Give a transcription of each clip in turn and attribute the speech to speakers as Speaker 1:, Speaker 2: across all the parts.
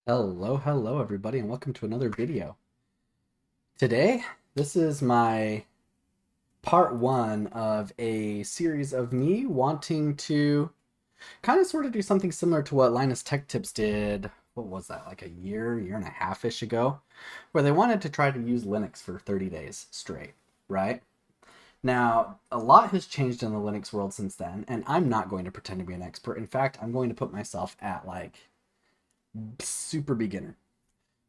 Speaker 1: Hello everybody, and welcome to another video. Today, this is my part one of a series of me wanting to kind of sort of do something similar to what Linus Tech Tips did. What was that, like a year and a half-ish ago, where they wanted to try to use Linux for 30 days straight, right? Now, a lot has changed in the Linux world since then, and I'm not going to pretend to be an expert. In fact, I'm going to put myself at like super beginner.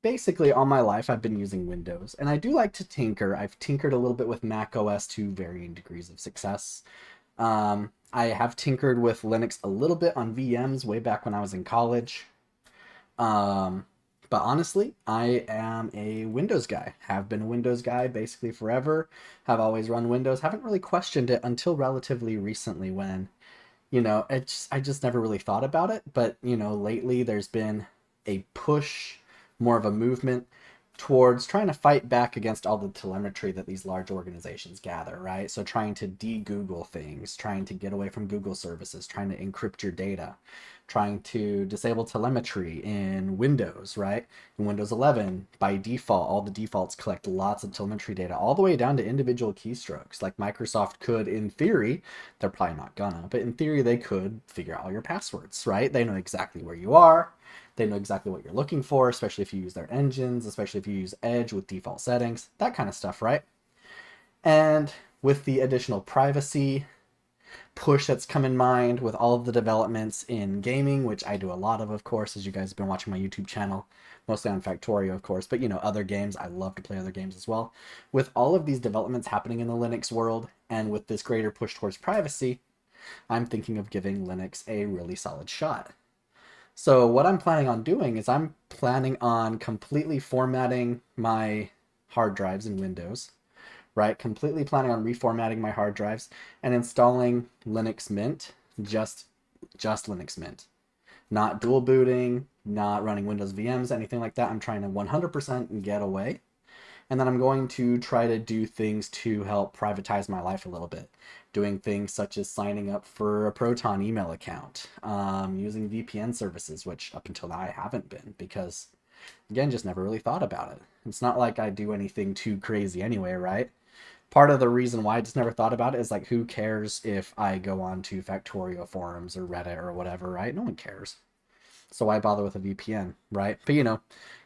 Speaker 1: Basically all my life I've been using Windows, and I do like to tinker. I've tinkered a little bit with Mac OS to varying degrees of success. I have tinkered with Linux a little bit on VMs way back when I was in college. Um, but honestly, I am a Windows guy. Have been a Windows guy basically forever. Have always run Windows. Haven't really questioned it until relatively recently when, I just never really thought about it. But, lately there's been a push, more of a movement towards trying to fight back against all the telemetry that these large organizations gather, right? So trying to de-Google things, trying to get away from Google services, trying to encrypt your data, trying to disable telemetry in Windows, right? In Windows 11, by default, all the defaults collect lots of telemetry data, all the way down to individual keystrokes. Like Microsoft could, in theory, they're probably not gonna, but in theory, they could figure out all your passwords, right? They know exactly where you are. They know exactly what you're looking for, especially if you use their engines, especially if you use Edge with default settings, that kind of stuff, right? And with the additional privacy push that's come in mind with all of the developments in gaming, which I do a lot of course, as you guys have been watching my YouTube channel, mostly on Factorio, of course, but other games, I love to play other games as well. With all of these developments happening in the Linux world, and with this greater push towards privacy, I'm thinking of giving Linux a really solid shot. So what I'm planning on doing is I'm planning on completely formatting my hard drives in Windows, right? Completely planning on reformatting my hard drives and installing Linux Mint, just just Linux Mint. Not dual booting, not running Windows VMs, anything like that. I'm trying to 100% get away, and then I'm going to try to do things to help privatize my life a little bit. Doing things such as signing up for a Proton email account, using VPN services, which up until now I haven't been because, again, just never really thought about it. It's not like I do anything too crazy anyway, right? Part of the reason why I just never thought about it is like, who cares if I go on to Factorio forums or Reddit or whatever, right? No one cares. So why bother with a VPN, right? But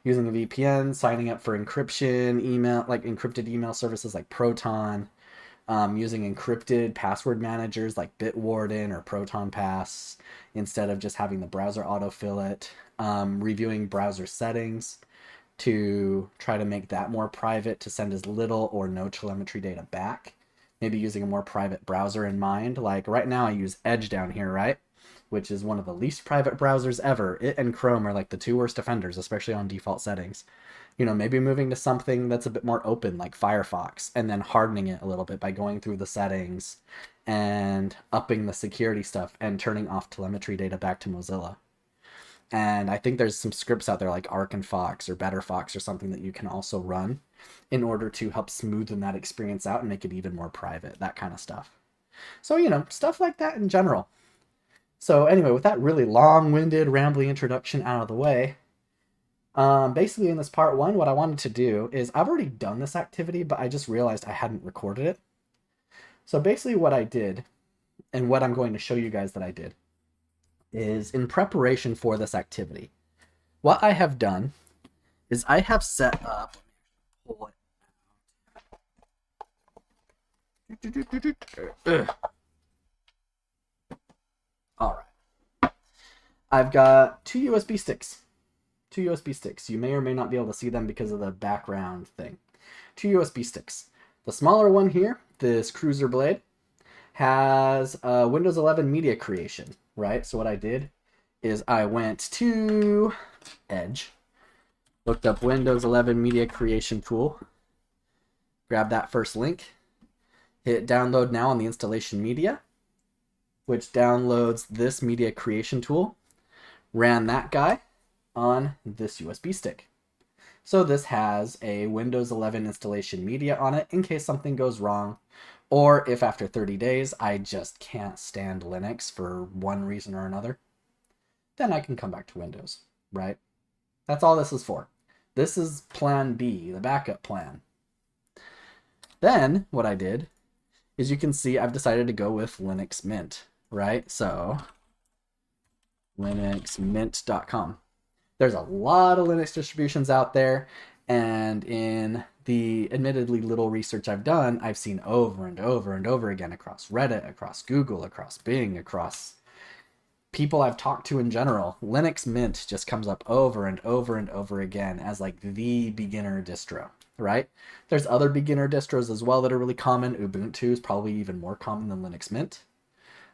Speaker 1: using a VPN, signing up for encryption, email, like encrypted email services like Proton, using encrypted password managers like Bitwarden or Proton Pass instead of just having the browser autofill it, reviewing browser settings to try to make that more private to send as little or no telemetry data back. Maybe using a more private browser in mind. Like right now I use Edge down here, right? Which is one of the least private browsers ever. It and Chrome are like the two worst offenders, especially on default settings. Maybe moving to something that's a bit more open like Firefox and then hardening it a little bit by going through the settings and upping the security stuff and turning off telemetry data back to Mozilla. And I think there's some scripts out there like Arc and Fox or Better Fox or something that you can also run in order to help smoothen that experience out and make it even more private, that kind of stuff. So, stuff like that in general. So anyway, with that really long-winded, rambly introduction out of the way, basically in this part one, what I wanted to do is I've already done this activity, but I just realized I hadn't recorded it. So basically what I did, and what I'm going to show you guys that I did, is in preparation for this activity, what I have done is I have set up. All right. I've got two USB sticks. Two USB sticks. You may or may not be able to see them because of the background thing. Two USB sticks. The smaller one here, this Cruiser Blade, has Windows 11 media creation, right? So what I did is I went to Edge, looked up Windows 11 media creation tool, grabbed that first link, hit download now on the installation media, which downloads this media creation tool, ran that guy on this USB stick. So this has a Windows 11 installation media on it in case something goes wrong, or if after 30 days I just can't stand Linux for one reason or another, then I can come back to Windows, right? That's all this is for. This is plan B, the backup plan. Then what I did is you can see I've decided to go with Linux Mint, right? So linuxmint.com. There's a lot of Linux distributions out there, and in the admittedly little research I've done, I've seen over and over and over again across Reddit, across Google, across Bing, across people I've talked to in general, Linux Mint just comes up over and over and over again as like the beginner distro, right? There's other beginner distros as well that are really common. Ubuntu is probably even more common than Linux Mint.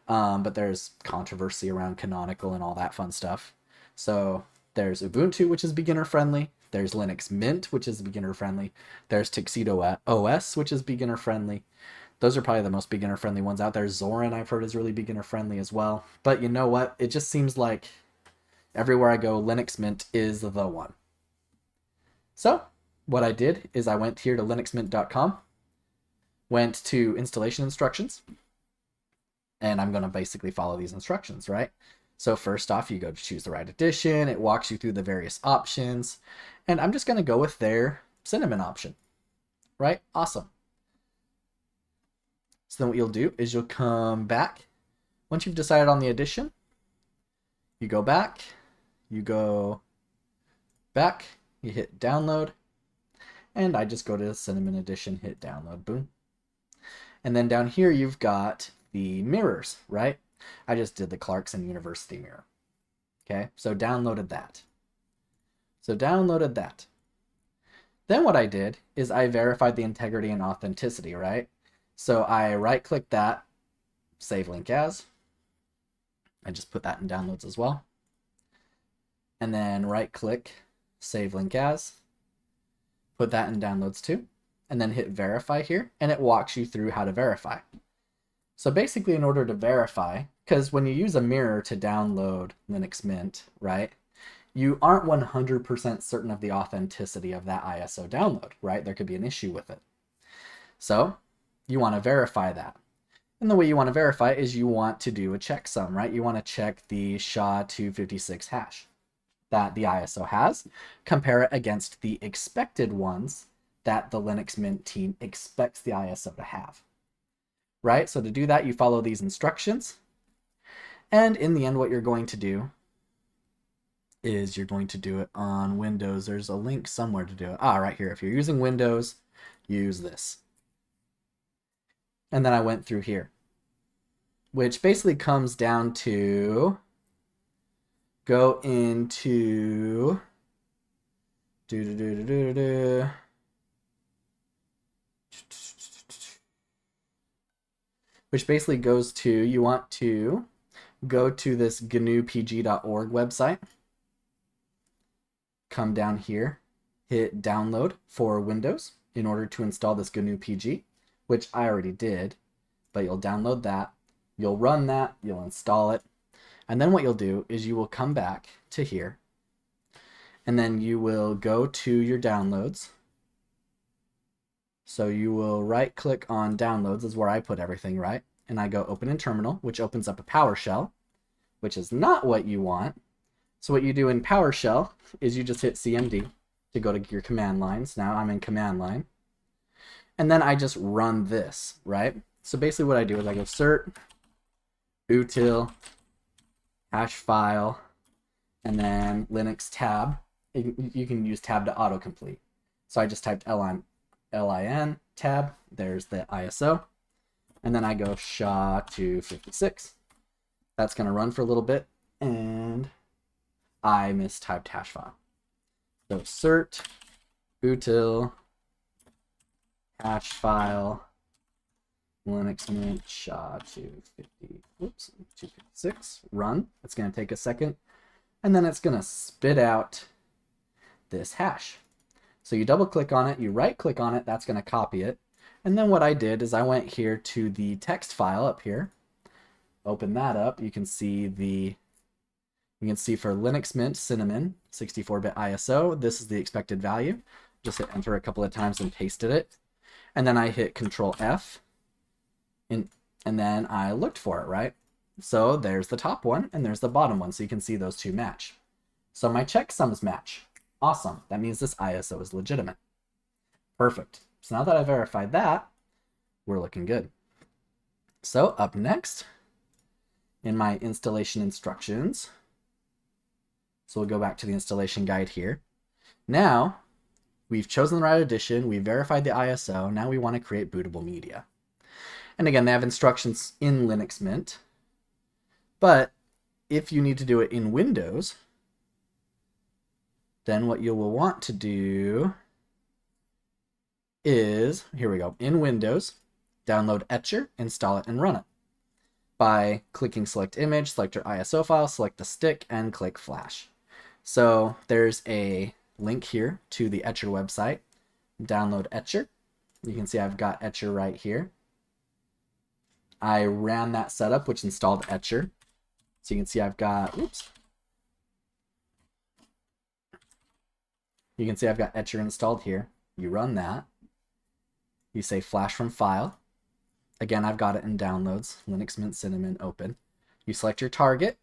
Speaker 1: But there's controversy around canonical and all that fun stuff. So there's Ubuntu, which is beginner friendly. There's Linux Mint, which is beginner friendly. There's Tuxedo OS, which is beginner friendly. Those are probably the most beginner friendly ones out there. Zorin, I've heard, is really beginner friendly as well. But you know what? It just seems like everywhere I go, Linux Mint is the one. So what I did is I went here to linuxmint.com, went to installation instructions, and I'm going to basically follow these instructions, right? So first off, you go to choose the right edition. It walks you through the various options, and I'm just going to go with their cinnamon option, right? Awesome. So then what you'll do is you'll come back. Once you've decided on the edition, you go back, you hit download, and I just go to Cinnamon Edition, hit download, boom. And then down here you've got the mirrors, right? I just did the Clarkson University mirror. Okay, so downloaded that. Then what I did is I verified the integrity and authenticity, right? So I right-click that, save link as. I just put that in downloads as well. And then right-click, save link as. Put that in downloads too. And then hit verify here, and it walks you through how to verify. So basically, in order to verify, because when you use a mirror to download Linux Mint, right, you aren't 100% certain of the authenticity of that ISO download, right? There could be an issue with it. So you want to verify that. And the way you want to verify is you want to do a checksum, right? You want to check the SHA-256 hash that the ISO has, compare it against the expected ones that the Linux Mint team expects the ISO to have, right? So to do that, you follow these instructions. And in the end, what you're going to do is you're going to do it on Windows. There's a link somewhere to do it. Right here. If you're using Windows, use this. And then I went through here, which basically comes down to go into which basically goes to, you want to go to this GNUPG.org website, come down here, hit download for Windows in order to install this GNU-PG, which I already did, but you'll download that, you'll run that, you'll install it, and then what you'll do is you will come back to here, and then you will go to your downloads. So you will right click on downloads, is where I put everything, right? And I go open in terminal, which opens up a PowerShell, which is not what you want. So what you do in PowerShell is you just hit CMD to go to your command lines. Now I'm in command line. And then I just run this, right? So basically what I do is I go cert, util, hash file, and then Linux tab. You can use tab to autocomplete. So I just typed LIN tab, there's the ISO, and then I go SHA-256. That's going to run for a little bit, and I mistyped hash file. So cert, util, hash file, Linux Mint, SHA-256, run. It's going to take a second, and then it's going to spit out this hash. So you double click on it, you right click on it, that's going to copy it. And then what I did is I went here to the text file up here, open that up. You can see for Linux Mint Cinnamon 64-bit ISO, this is the expected value. Just hit enter a couple of times and pasted it. And then I hit Control F, and then I looked for it, right? So there's the top one and there's the bottom one, so you can see those two match. So my checksums match. Awesome. That means this ISO is legitimate. Perfect. So now that I've verified that, we're looking good. So up next, in my installation instructions, so we'll go back to the installation guide here. Now, we've chosen the right edition, we've verified the ISO, now we want to create bootable media. And again, they have instructions in Linux Mint, but if you need to do it in Windows, then what you will want to do is, here we go, in Windows, download Etcher, install it, and run it by clicking select image, select your ISO file, select the stick, and click flash. So there's a link here to the Etcher website. Download Etcher. You can see I've got Etcher right here. I ran that setup, which installed Etcher. So you can see I've got, you can see I've got Etcher installed here. You run that. You say flash from file. Again, I've got it in downloads, Linux Mint Cinnamon open. You select your target.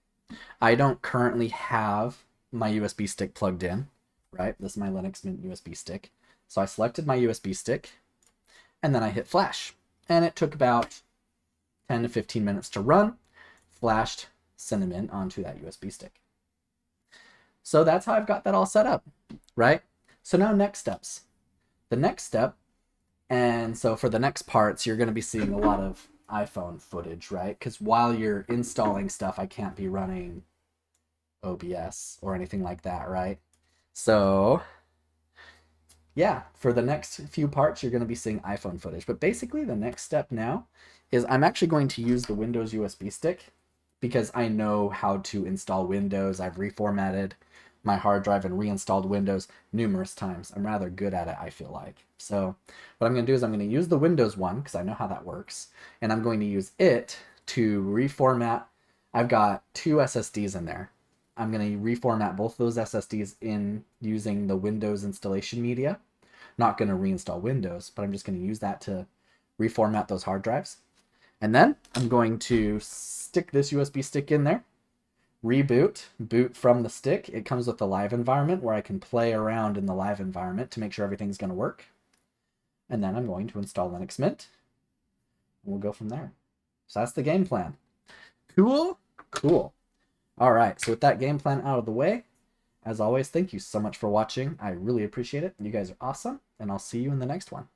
Speaker 1: I don't currently have my USB stick plugged in, right? This is my Linux Mint USB stick. So I selected my USB stick and then I hit flash. And it took about 10 to 15 minutes to run, flashed Cinnamon onto that USB stick. So that's how I've got that all set up, right? So now next steps. The next step, and so for the next parts, you're going to be seeing a lot of iPhone footage, right? Because while you're installing stuff, I can't be running OBS or anything like that, right? So yeah, for the next few parts, you're going to be seeing iPhone footage. But basically, the next step now is I'm actually going to use the Windows USB stick because I know how to install Windows. I've reformatted my hard drive and reinstalled Windows numerous times. I'm rather good at it, I feel like. So what I'm going to do is I'm going to use the Windows one because I know how that works. And I'm going to use it to reformat. I've got 2 SSDs in there. I'm going to reformat both those SSDs in using the Windows installation media. Not going to reinstall Windows, but I'm just going to use that to reformat those hard drives. And then I'm going to stick this USB stick in there, reboot, boot from the stick. It comes with a live environment where I can play around in the live environment to make sure everything's going to work. And then I'm going to install Linux Mint, and we'll go from there. So that's the game plan. Cool? Cool. All right, so with that game plan out of the way, as always, thank you so much for watching. I really appreciate it. You guys are awesome, and I'll see you in the next one.